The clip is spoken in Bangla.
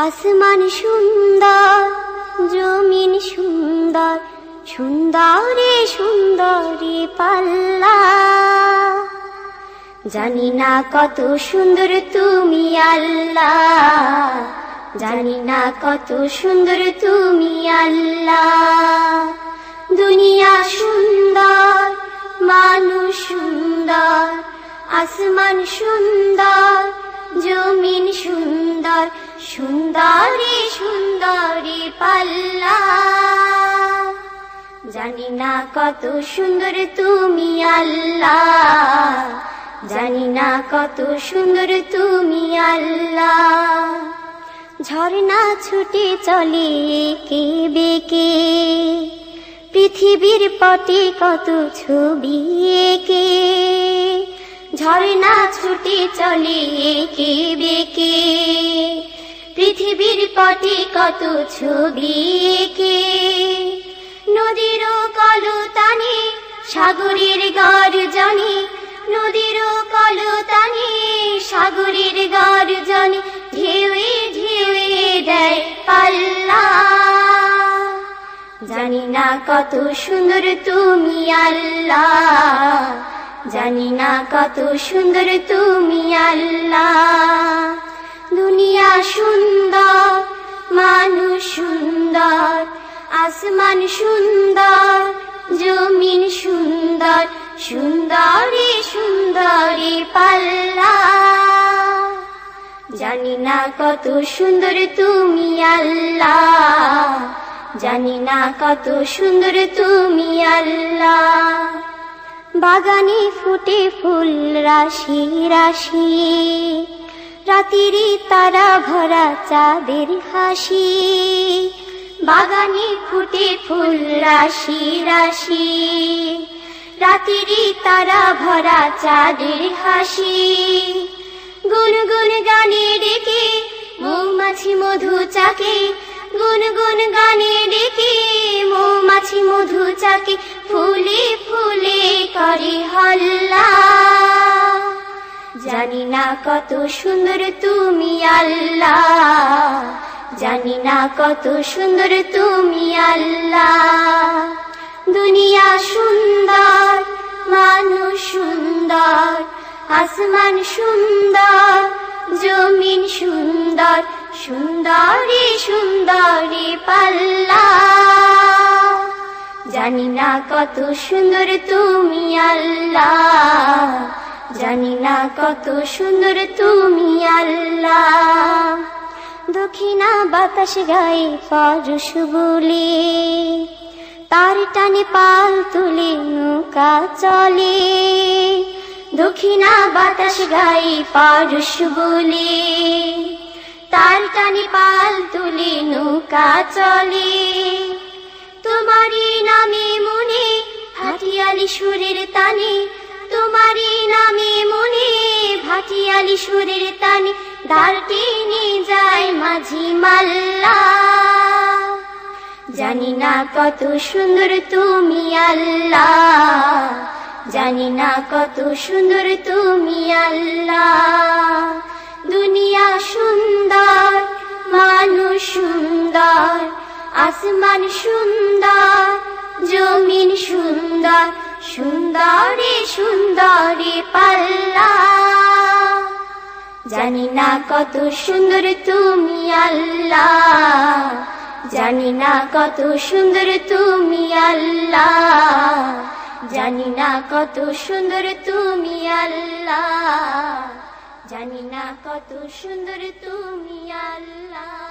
আসমান সুন্দর, জমিন সুন্দর, সুন্দরে সুন্দরে পাল্লা। জানি না কত সুন্দর তুমি আল্লাহ, জানি না কত সুন্দর তুমি আল্লাহ। দুনিয়া সুন্দর, মানুষ সুন্দর, আসমান সুন্দর, জমিন সুন্দর, সুন্দরে সুন্দরে পাল্লা। জানি না কত সুন্দর তুমি আল্লাহ, জানি না কত সুন্দর তুমি আল্লাহ। ঝর্ণা ছুটে চলে এঁকে বেঁকে, পৃথিবীর পটে কত ছবি এঁকে। ঝর্ণা ছুটে চলে এঁকে বেঁকে, পৃথিবীর পটে কত ছবি এঁকে। নদীর কলতানে সাগরের গর্জনে, নদীর কলতানে সাগরের গর্জনে, ঢেউয়ে ঢেউয়ে দেয় পাল্লা। জানি না কত সুন্দর তুমি আল্লাহ, জানি না কত সুন্দর তুমি আল্লাহ। দুনিয়া সুন্দর, মানুষ সুন্দর, আসমান সুন্দর, জমিন সুন্দর, সুন্দরে সুন্দরে পাল্লা। জানি না কত সুন্দর তুমি আল্লাহ, জানি না কত সুন্দর তুমি আল্লাহ। বাগানে ফুটে ফুল রাশি রাশি, রাতিরি তারা ভরা চাঁদের হাসি। বাগানে ফুটে ফুল রাশি রাশি, রাতিরি তারা ভরা চাঁদের হাসি। গুনগুন গানে ডেকে মৌমাছি মধু চাকে, গুনগুন গানে ডেকে মৌমাছি মধু চাকে, ফুলে ফুলে করে হল্লা। জানি না কত সুন্দর তুমি আল্লাহ, জানি না কত সুন্দর তুমি আল্লাহ। দুনিয়া সুন্দর, মানুষ সুন্দর, আসমান সুন্দর, জমিন সুন্দর, সুন্দরে সুন্দরে পাল্লা। জানি না কত সুন্দর তুমি আল্লাহ, জানি না কত সুন্দর তুমি আল্লাহ। দক্ষিণা বাতাস গায়ে পরশ বলে, তার টানে পাল তুলে নৌকা চলে। দক্ষিণা বাতাস গায়ে পরশ বলে, তার টানে পাল তুলে নৌকা চলে। তোমারই নামে মনে ভাটিয়ালি সুরের তানে, তোমারই নামে মনে ভাটিয়ালি সুরের তানে, দাঁড় টেনে যায় মাঝি মাল্লা। জানি না কত সুন্দর তুমি আল্লাহ, জানি না কত সুন্দর তুমি আল্লাহ। দুনিয়া সুন্দর, মানুষ সুন্দর, আসমান সুন্দর, জমিন সুন্দর, সুন্দরে সুন্দরে পাল্লা। জানি না কত সুন্দর তুমি আল্লাহ, জানি না কত সুন্দর তুমি আল্লাহ, জানি না কত সুন্দর তুমি আল্লাহ, জানি না কত সুন্দর তুমি আল্লাহ।